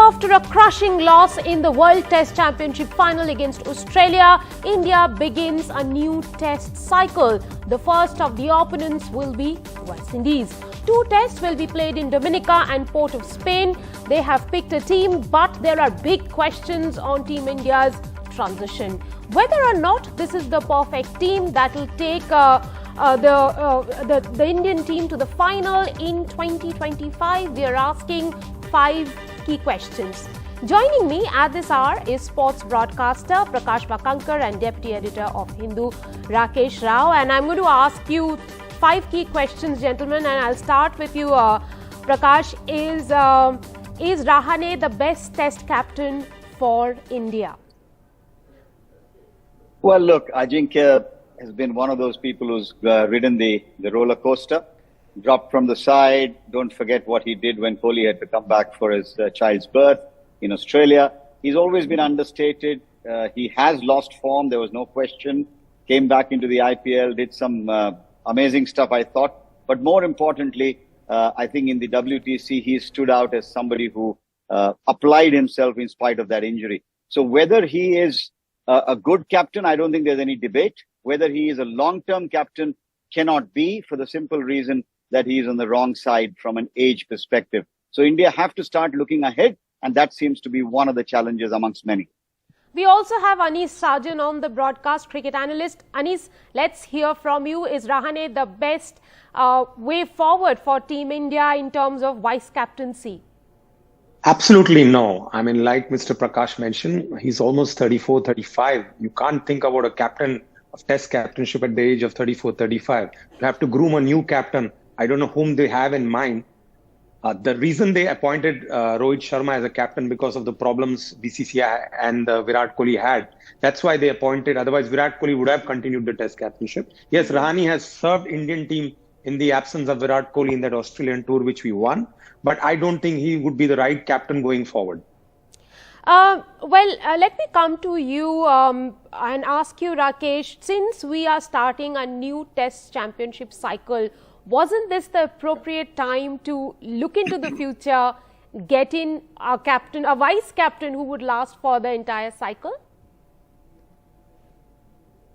After a crushing loss in the World Test Championship final against Australia, India begins a new test cycle. The first of the opponents will be West Indies. 2 tests will be played in Dominica and Port of Spain. They have picked a team, but there are big questions on Team India's transition. Whether or not this is the perfect team that will take the Indian team to the final in 2025, we are asking 5 key questions. Joining me at this hour is sports broadcaster Prakash Bakankar and deputy editor of Hindu Rakesh Rao, and I'm going to ask you 5 key questions, gentlemen, and I'll start with you, Prakash. Is Rahane the best test captain for India? Well, look, Ajinkya has been one of those people who's ridden the roller coaster, dropped from the side. Don't forget what he did when Kohli had to come back for his child's birth in Australia. He's always been understated. He has lost form, there was no question. Came back into the IPL, did some amazing stuff, I thought. But more importantly, I think in the WTC, he stood out as somebody who applied himself in spite of that injury. So whether he is a good captain, I don't think there's any debate. Whether he is a long-term captain cannot be, for the simple reason that he is on the wrong side from an age perspective. So India have to start looking ahead, and that seems to be one of the challenges amongst many. We also have Anis Sarjan on the broadcast, cricket analyst. Anis, let's hear from you. Is Rahane the best way forward for Team India in terms of vice captaincy? Absolutely no. I mean, like Mr. Prakash mentioned, he's almost 34, 35. You can't think about a captain of test captainship at the age of 34, 35. You have to groom a new captain. I don't know whom they have in mind. The reason they appointed Rohit Sharma as a captain because of the problems BCCI and Virat Kohli had. That's why they appointed. Otherwise, Virat Kohli would have continued the test captainship. Yes, Rahane has served Indian team in the absence of Virat Kohli in that Australian tour, which we won. But I don't think he would be the right captain going forward. Let me come to you and ask you, Rakesh, since we are starting a new test championship cycle, wasn't this the appropriate time to look into the future, get in a captain, a vice captain who would last for the entire cycle?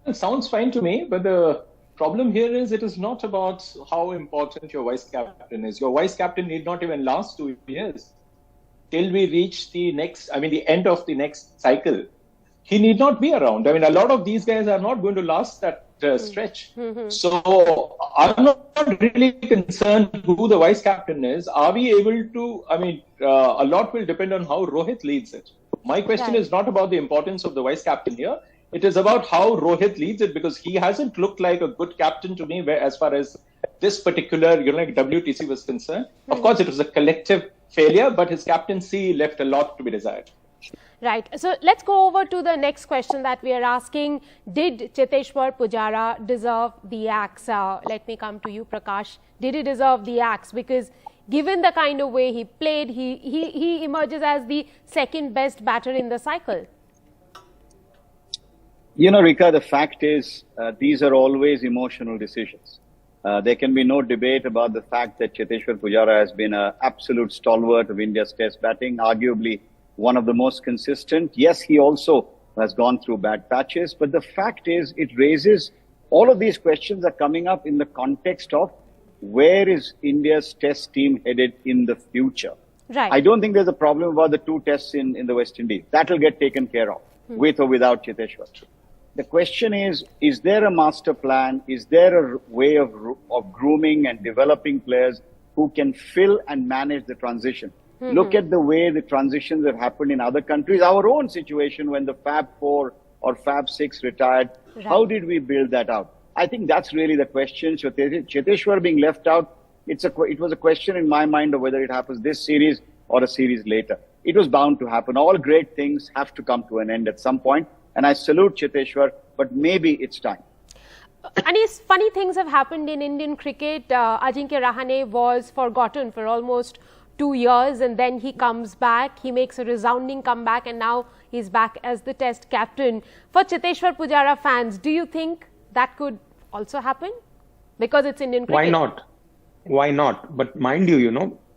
It sounds fine to me, but the problem here is it is not about how important your vice captain is. Your vice captain need not even last 2 years. Till we reach the end of the next cycle, he need not be around. I mean, a lot of these guys are not going to last that stretch. So I'm not really concerned who the vice captain is. Are we able to, a lot will depend on how Rohit leads it. My question is not about the importance of the vice captain here. It is about how Rohit leads it, because he hasn't looked like a good captain to me as far as this particular WTC was concerned. Of course, it was a collective failure, but his captaincy left a lot to be desired. Right. So let's go over to the next question that we are asking. Did Cheteshwar Pujara deserve the axe? Let me come to you, Prakash. Did he deserve the axe? Because given the kind of way he played, he emerges as the second best batter in the cycle. You know, Rika, the fact is, these are always emotional decisions. There can be no debate about the fact that Cheteshwar Pujara has been an absolute stalwart of India's test batting, arguably one of the most consistent. Yes, he also has gone through bad patches, but the fact is, it raises, all of these questions are coming up in the context of where is India's test team headed in the future. Right. I don't think there's a problem about the 2 tests in the West Indies. That will get taken care of, with or without Cheteshwar. The question is there a master plan? Is there a way of grooming and developing players who can fill and manage the transition? Look at the way the transitions have happened in other countries. Our own situation when the Fab 4 or Fab 6 retired, how did we build that out? I think that's really the question. Cheteshwar being left out, it was a question in my mind of whether it happens this series or a series later. It was bound to happen. All great things have to come to an end at some point. And I salute Cheteshwar, but maybe it's time. And funny things have happened in Indian cricket. Ajinkya Rahane was forgotten for almost 2 years, and then he comes back. He makes a resounding comeback, and now he's back as the test captain. For Cheteshwar Pujara fans, do you think that could also happen? Because it's Indian cricket. Why not? Why not? But mind you,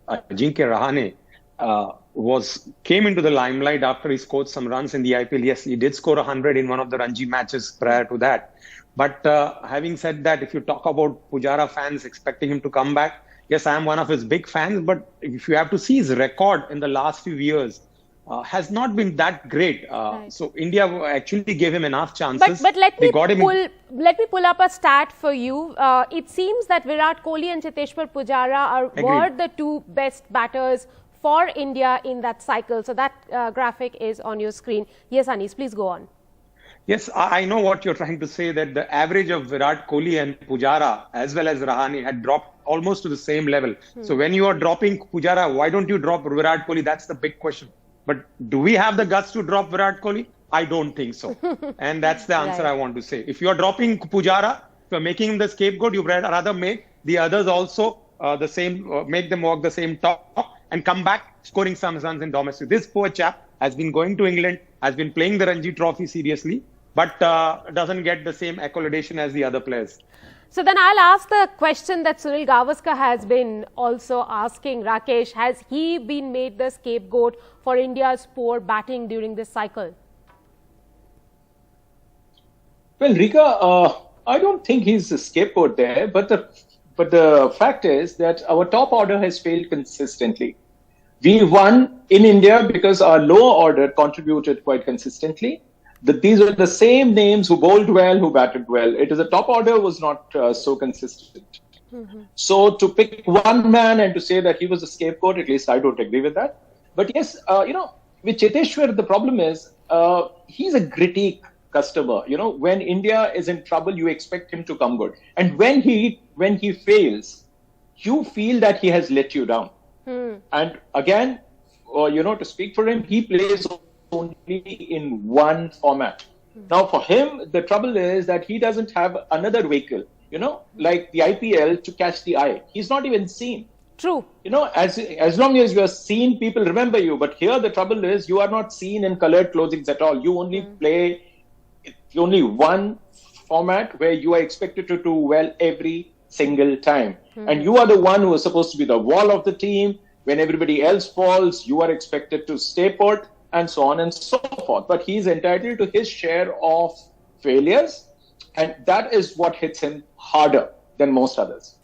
Ajinkya Rahane came into the limelight after he scored some runs in the IPL. Yes, he did score 100 in one of the Ranji matches prior to that. But having said that, if you talk about Pujara fans expecting him to come back, yes, I am one of his big fans. But if you have to see his record in the last few years, has not been that great. Right. So India actually gave him enough chances. But let me pull up a stat for you. It seems that Virat Kohli and Cheteshwar Pujara were the two best batters for India in that cycle. So that graphic is on your screen. Yes, Anis, please go on. Yes, I know what you're trying to say, that the average of Virat Kohli and Pujara as well as Rahane had dropped almost to the same level. So when you are dropping Pujara, why don't you drop Virat Kohli? That's the big question. But do we have the guts to drop Virat Kohli? I don't think so. And that's the answer I want to say. If you are dropping Pujara, if you're making him the scapegoat, you'd rather make the others also the same, make them walk the same talk and come back scoring some runs in domestic. This poor chap has been going to England, has been playing the Ranji Trophy seriously, but doesn't get the same accommodation as the other players. So then I'll ask the question that Sunil Gavaskar has been also asking. Rakesh, has he been made the scapegoat for India's poor batting during this cycle? Well, Rika, I don't think he's a scapegoat there, but the fact is that our top order has failed consistently. We won in India because our lower order contributed quite consistently. These are the same names who bowled well, who batted well. It is the top order was not so consistent. So to pick one man and to say that he was a scapegoat, at least I don't agree with that. But yes, with Cheteshwar, the problem is he's a gritty customer. When India is in trouble, you expect him to come good. And when he fails, you feel that he has let you down. And again, to speak for him, he plays only in one format. Now, for him, the trouble is that he doesn't have another vehicle, like the IPL to catch the eye. He's not even seen. True. As long as you are seen, people remember you. But here, the trouble is you are not seen in colored clothings at all. You only play only one format where you are expected to do well every single time. And you are the one who is supposed to be the wall of the team. When everybody else falls, you are expected to stay put, and so on and so forth. But he's entitled to his share of failures, and that is what hits him harder than most others.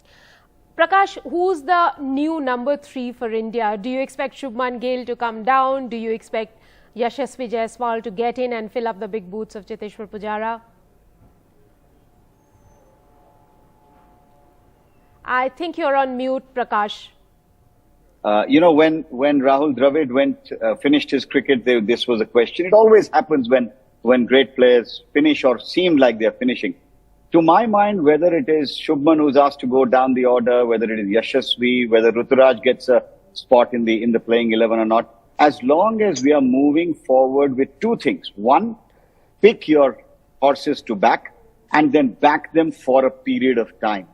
Prakash, who's the new number 3 for India? Do you expect Shubman Gill to come down? Do you expect Yashasvi Jaiswal to get in and fill up the big boots of Cheteshwar Pujara? I think you're on mute, Prakash. When Rahul Dravid finished his cricket, this was a question. It always happens when great players finish or seem like they're finishing. To my mind, whether it is Shubman who's asked to go down the order, whether it is Yashasvi, whether Ruturaj gets a spot in the playing 11 or not, as long as we are moving forward with two things. One, pick your horses to back and then back them for a period of time.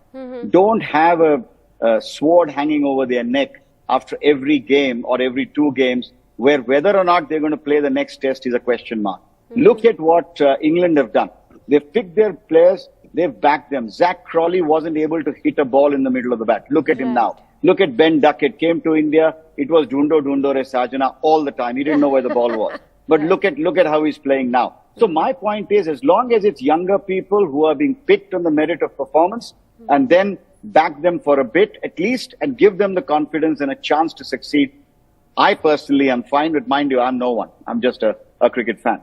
Don't have a sword hanging over their neck after every game or every 2 games, where whether or not they're going to play the next test is a question mark. Look at what England have done. They've picked their players, they've backed them. Zach Crawley wasn't able to hit a ball in the middle of the bat. Look at him now. Look at Ben Duckett, came to India, it was Dundo Re Sajana all the time. He didn't know where the ball was. But look at how he's playing now. So my point is, as long as it's younger people who are being picked on the merit of performance, and then back them for a bit at least and give them the confidence and a chance to succeed, I personally am fine with. Mind you, I'm no one. I'm just a cricket fan.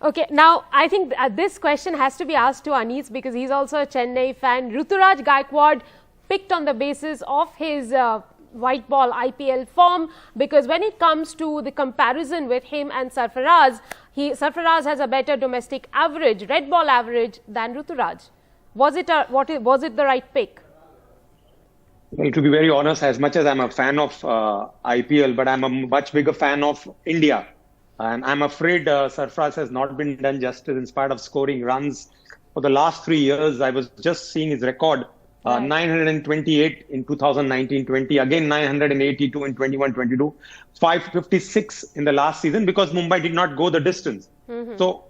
Okay, now I think this question has to be asked to Anis because he's also a Chennai fan. Ruturaj Gaikwad picked on the basis of his white ball IPL form, because when it comes to the comparison with him and Sarfaraz, Sarfaraz has a better domestic average, red ball average than Ruturaj. Was it the right pick? Well, to be very honest, as much as I'm a fan of IPL, but I'm a much bigger fan of India. And I'm afraid Sarfaraz has not been done justice in spite of scoring runs. For the last 3 years, I was just seeing his record, 928 in 2019-20, again 982 in 21-22, 556 in the last season because Mumbai did not go the distance. So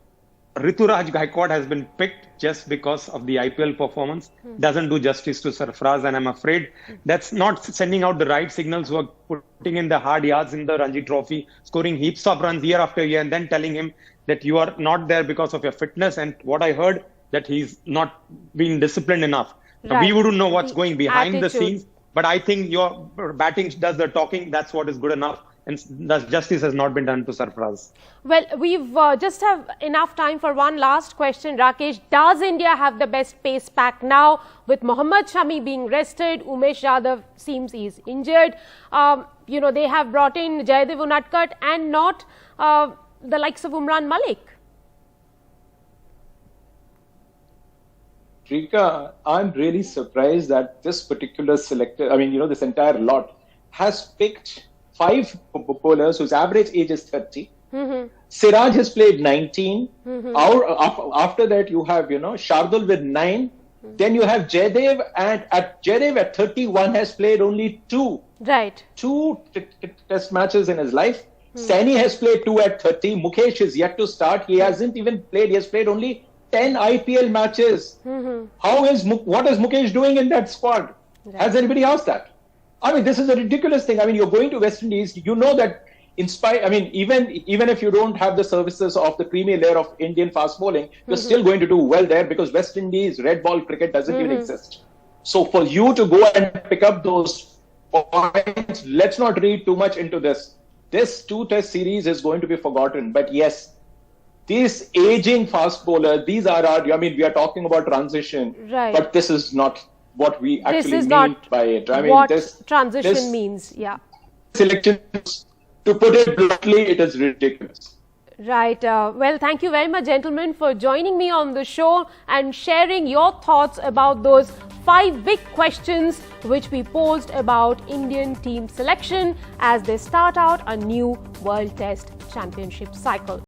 Ruturaj Gaikwad has been picked just because of the IPL performance. Doesn't do justice to Sarfaraz, and I'm afraid that's not sending out the right signals. Who are putting in the hard yards in the Ranji Trophy, scoring heaps of runs year after year, and then telling him that you are not there because of your fitness. And what I heard, that he's not being disciplined enough. Now, we wouldn't know what's going behind the scenes, but I think your batting does the talking. That's what is good enough. And thus justice has not been done to Sarfaraz. Well, we've just have enough time for one last question. Rakesh, does India have the best pace pack now with Mohammad Shami being rested? Umesh Yadav seems he's injured. They have brought in Jaydev Unadkat and not the likes of Umran Malik. Rika, I'm really surprised that this particular selector, this entire lot has picked 5 bowlers whose average age is 30. Siraj has played 19. After that, you have, Shardul with 9. Then you have Jaydev, and Jaydev at 31 has played only 2. Right. 2 test matches in his life. Saini has played 2 at 30. Mukesh is yet to start. He hasn't even played. He has played only 10 IPL matches. What is Mukesh doing in that squad? Right. Has anybody asked that? This is a ridiculous thing. You're going to West Indies. You know that even if you don't have the services of the creamy layer of Indian fast bowling, you're still going to do well there because West Indies red ball cricket doesn't even exist. So for you to go and pick up those points, let's not read too much into this. This 2-test series is going to be forgotten. But yes, these aging fast bowlers, these are we are talking about transition, right. But this is not what we actually mean by it. What transition means, yeah. Selection, to put it bluntly, it is ridiculous. Right. Well, thank you very much, gentlemen, for joining me on the show and sharing your thoughts about those 5 big questions which we posed about Indian team selection as they start out a new World Test Championship cycle.